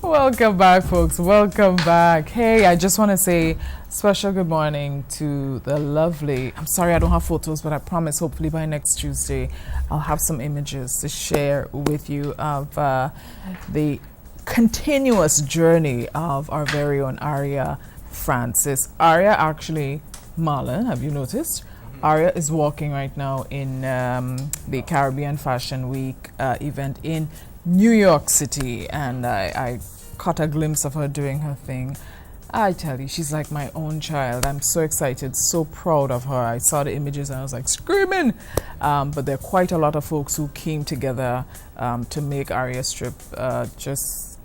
Welcome back, folks. Welcome back. Hey, I just want to say special good morning to the lovely. I'm sorry I don't have photos, but I promise hopefully by next Tuesday I'll have some images to share with you of the continuous journey of our very own Aria Francis. Aria actually, Marlon, have you noticed? Aria is walking right now in the Caribbean Fashion Week event in New York City, and I caught a glimpse of her doing her thing. I tell you, she's like my own child. I'm so excited, so proud of her. I saw the images and I was like screaming. But there are quite a lot of folks who came together to make Aria's trip just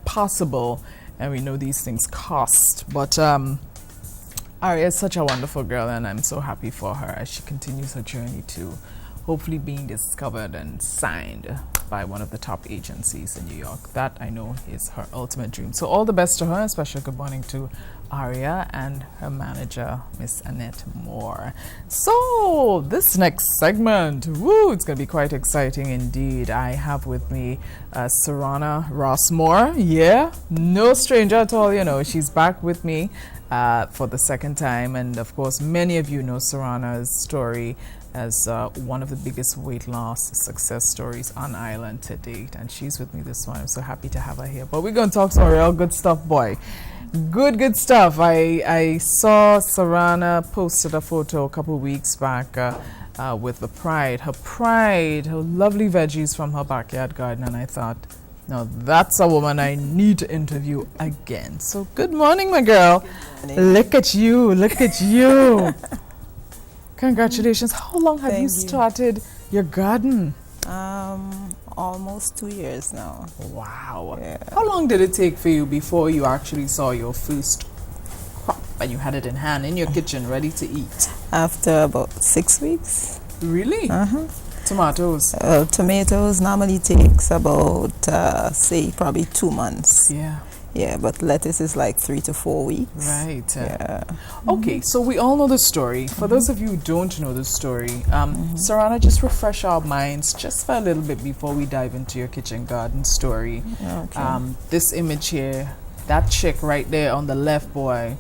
possible. And we know these things cost. But Aria is such a wonderful girl, and I'm so happy for her as she continues her journey to hopefully being discovered and signed by one of the top agencies in New York. That I know is her ultimate dream. So all the best to her, and special good morning to Aria and her manager, Miss Annette Moore. So this next segment, woo, it's going to be quite exciting indeed. I have with me Suronna Rossmore. Yeah, no stranger at all, you know. She's back with me for the second time, and of course many of you know Suronna's story as one of the biggest weight loss success stories on island to date, and she's with me this morning. I'm so happy to have her here. But we're going to talk some real good stuff, boy. Good stuff. I saw Suronna posted a photo a couple weeks back with the her lovely veggies from her backyard garden, and I thought, no, that's a woman I need to interview again. So good morning, my girl. Look at you. Congratulations. How long have you started your garden? Almost 2 years now. Wow. Yeah. How long did it take for you before you actually saw your first crop and you had it in hand in your kitchen ready to eat? After about 6 weeks. Really? Tomatoes? Tomatoes normally takes about, say, probably 2 months. Yeah. Yeah, but lettuce is like 3 to 4 weeks. Right. Yeah. Okay, so we all know the story. For those of you who don't know the story, Suronna, just refresh our minds just for a little bit before we dive into your kitchen garden story. Okay. This image here, that chick right there on the left, boy.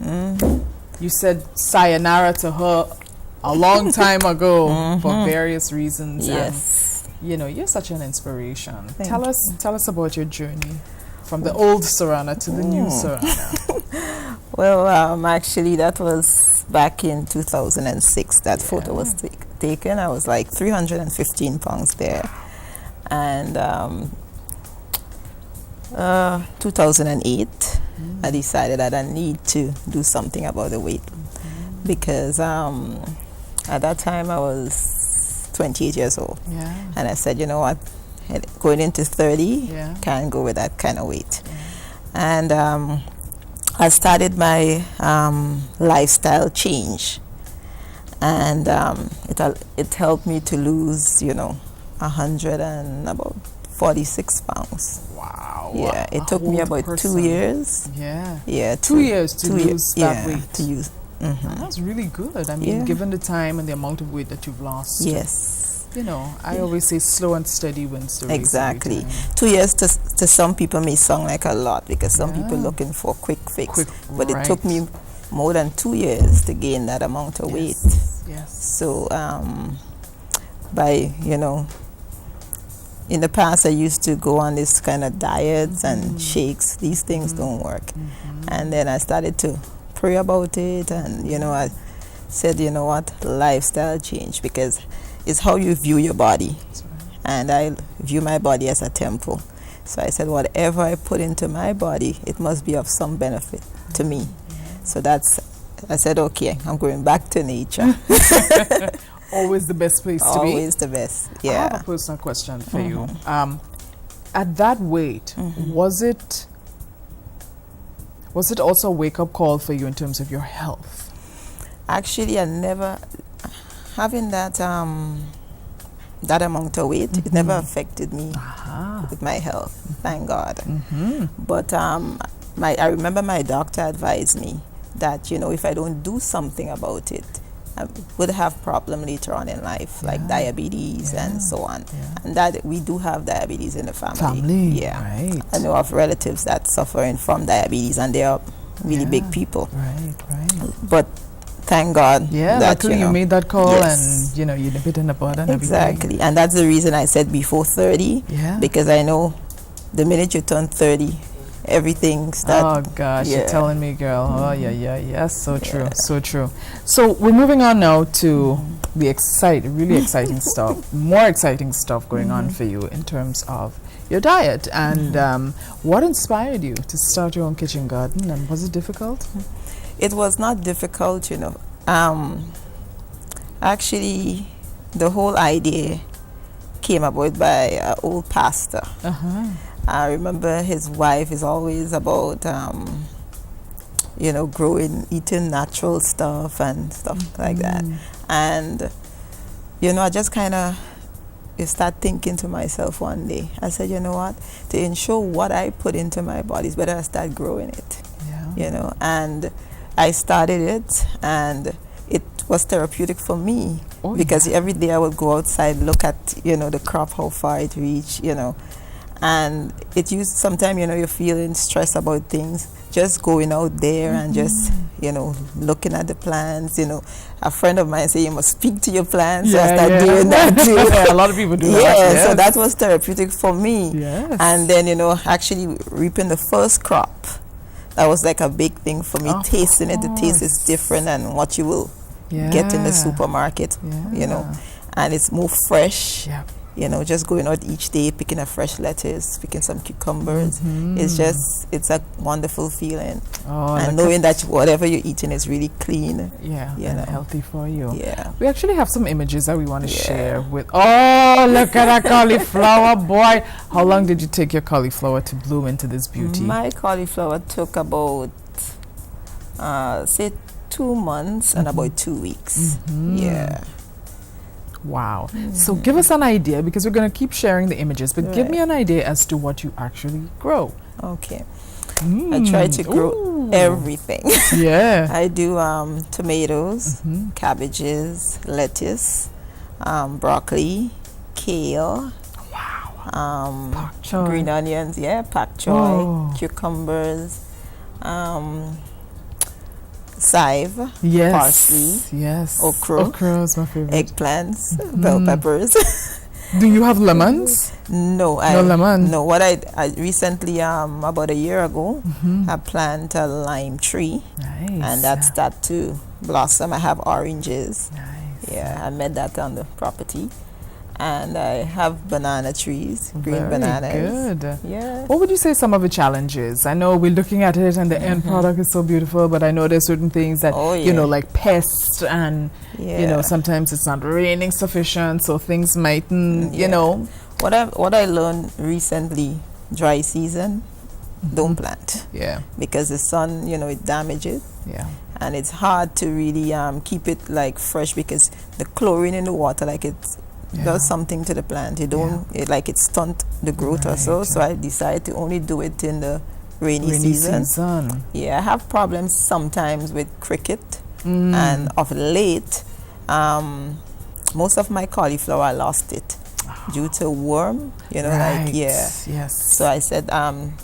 You said sayonara to her a long time ago for various reasons. Yes. And, you know, you're such an inspiration. Thank Tell us about your journey from the old Suronna to the new Suronna. Well, actually, that was back in 2006. That photo was taken. I was like 315 pounds there. And 2008, I decided that I need to do something about the weight. Because at that time, I was 28 years old. Yeah. And I said, you know what? Going into 30, can't go with that kind of weight. And I started my lifestyle change, and it helped me to lose, 146 pounds. Wow. Yeah, it took me about 2 years. Yeah. Yeah, 2 years to lose that weight. To use. That's really good. I mean, given the time and the amount of weight that you've lost. Yes. You know, I always say slow and steady wins the race. Exactly. 2 years to some people may sound like a lot, because some people looking for a quick fix. But it took me more than 2 years to gain that amount of weight. Yes. So in the past I used to go on this kind of diets and shakes. These things don't work. And then I started to pray about it, and I said, you know what, lifestyle change, because it's how you view your body. And I view my body as a temple. So I said, whatever I put into my body, it must be of some benefit to me. So I said, okay, I'm going back to nature. Always the best place to be. Always the best, yeah. I have a personal question for you. At that weight, was it also a wake-up call for you in terms of your health? Actually, I never, having that amount of weight, it never affected me with my health, thank God. But I remember my doctor advised me that, if I don't do something about it, would have problem later on in life, like diabetes and so on. And that we do have diabetes in the family. Right. I know of relatives that suffering from diabetes, and they are really big people. Right. But thank God that luckily you made that call, and you nip it in the bud and exactly everything. And that's the reason I said before 30, because I know the minute you turn 30, everything starts. Oh gosh, you're telling me, girl. Oh yeah. So true. So we're moving on now to the really exciting stuff, more exciting stuff going on for you in terms of your diet. And what inspired you to start your own kitchen garden, and was it difficult? It was not difficult, actually, the whole idea came about by an old pastor. I remember his wife is always about, eating natural stuff and stuff like that. And, I just kind of start thinking to myself one day. I said, you know what? To ensure what I put into my body, it's better I start growing it. And I started it, and it was therapeutic for me because every day I would go outside, look at, the crop, how far it reached, and it used sometimes, you're feeling stressed about things, just going out there and just, looking at the plants, a friend of mine said you must speak to your plants, so I started doing that too. A lot of people do that. So that was therapeutic for me. And then, actually reaping the first crop, that was like a big thing for me. Tasting it, the taste is different than what you will get in the supermarket, and it's more fresh. Just going out each day, picking a fresh lettuce, picking some cucumbers. It's a wonderful feeling. And knowing that whatever you're eating is really clean. And healthy for you. We actually have some images that we want to share with. Oh, look at that cauliflower, boy. How long did you take your cauliflower to bloom into this beauty? My cauliflower took about, say, 2 months and about 2 weeks. Wow. So give us an idea, because we're going to keep sharing the images, but give me an idea as to what you actually grow. Okay. I try to grow everything. I do tomatoes, cabbages, lettuce, broccoli, kale, pak choy, green onions, pak choy, cucumbers, chive, parsley, okra is my favorite, eggplants, bell peppers. Do you have lemons? No, no lemon. No, what I recently, about a year ago, I planted a lime tree, and that started to blossom. I have oranges. I met that on the property. And I have banana trees, green bananas. Good. What would you say some of the challenges? I know we're looking at it and the end product is so beautiful, but I know there's certain things that, like pests and, sometimes it's not raining sufficient, so things mightn't, What I learned recently, dry season, don't plant. Because the sun, it damages. And it's hard to really keep it like fresh, because the chlorine in the water, like it's does something to the plant. You don't it stunt the growth or so. So I decided to only do it in the rainy season. I have problems sometimes with cricket, and of late, most of my cauliflower I lost it due to worm. So I said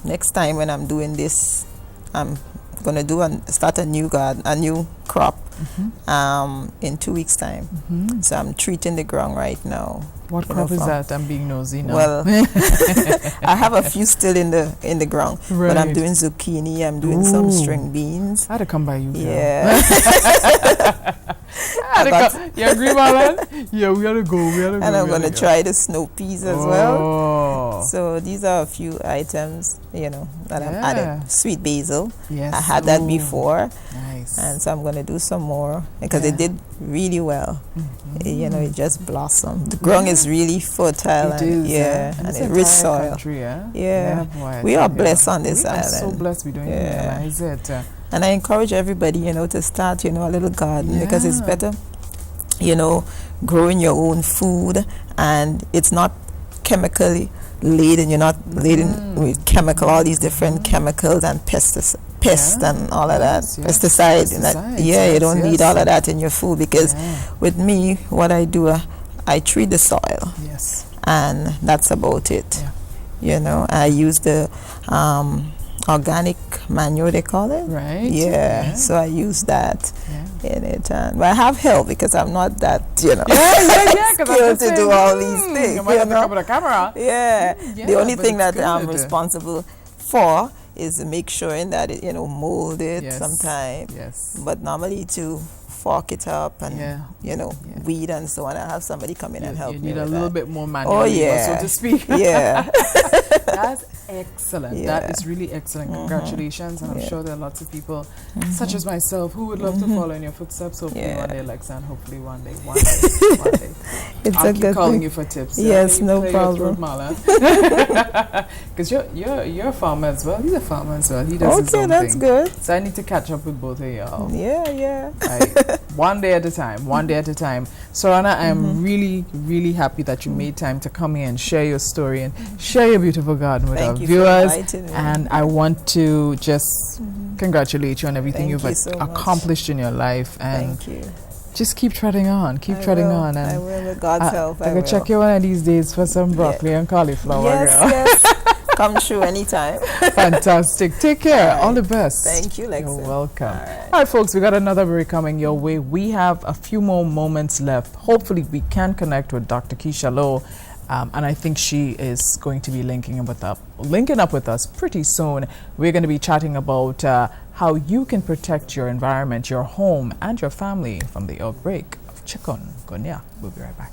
next time when I'm doing this, I'm gonna start a new garden, a new crop in 2 weeks time. So I'm treating the ground right now. What crop is that? I'm being nosy now. Well, I have a few still in the ground, but I'm doing zucchini, I'm doing some string beans. I had to come by you, girl. You agree, Marlon? We gotta go. And I'm gonna try the snow peas as well. So these are a few items, that I've added. Sweet basil. I had that before. Nice. And so I'm gonna do some more, because it did really well. It just blossomed. The ground is really fertile. It is. And it's rich soil. Country, We are blessed on this island. We are so blessed. We don't even realize it. And I encourage everybody, to start, a little garden, because it's better, growing your own food, and it's not chemically laden. You're not laden with all these different chemicals and pest and all of that, pesticide. Pesticides, You don't need all of that in your food, because with me, what I do, I treat the soil. Yes. And that's about it. Yeah. You know, I use the organic manure, they call it. Right. Yeah. So I use that in it, but I have help because I'm not that, Yeah. skilled to do all these things. You might have to come with a camera. Yeah. The only thing that I'm good. responsible for is make sure that it, mold it sometimes. Yes. But normally to fork it up and weed and so on, I have somebody come in and help me. You need with a little that. bit more manual labor, so to speak. Yeah. That's excellent. Yeah. That is really excellent. Congratulations. And I'm sure there are lots of people, such as myself, who would love to follow in your footsteps. Hopefully one day, like San, hopefully one day. One day. I'll keep calling you for tips. Yes, no problem. Because you're a farmer as well. He's a farmer as well. He does his own that's thing. Good. So I need to catch up with both of y'all. Yeah. One day at a time. Suronna, I'm really, really happy that you made time to come here and share your story and share your beautiful garden with our viewers. And I want to just congratulate you on everything you've accomplished in your life. And thank you. Just keep treading on. And I will, with God's help. I will check you one of these days for some broccoli and cauliflower. Yes. Come through anytime. Fantastic. Take care. All the best. Thank you, Lexi. You're welcome. All right, folks, we got another break coming your way. We have a few more moments left. Hopefully, we can connect with Dr. Keisha Lowe. And I think she is going to be linking up with us pretty soon. We're going to be chatting about how you can protect your environment, your home, and your family from the outbreak of chikungunya. We'll be right back.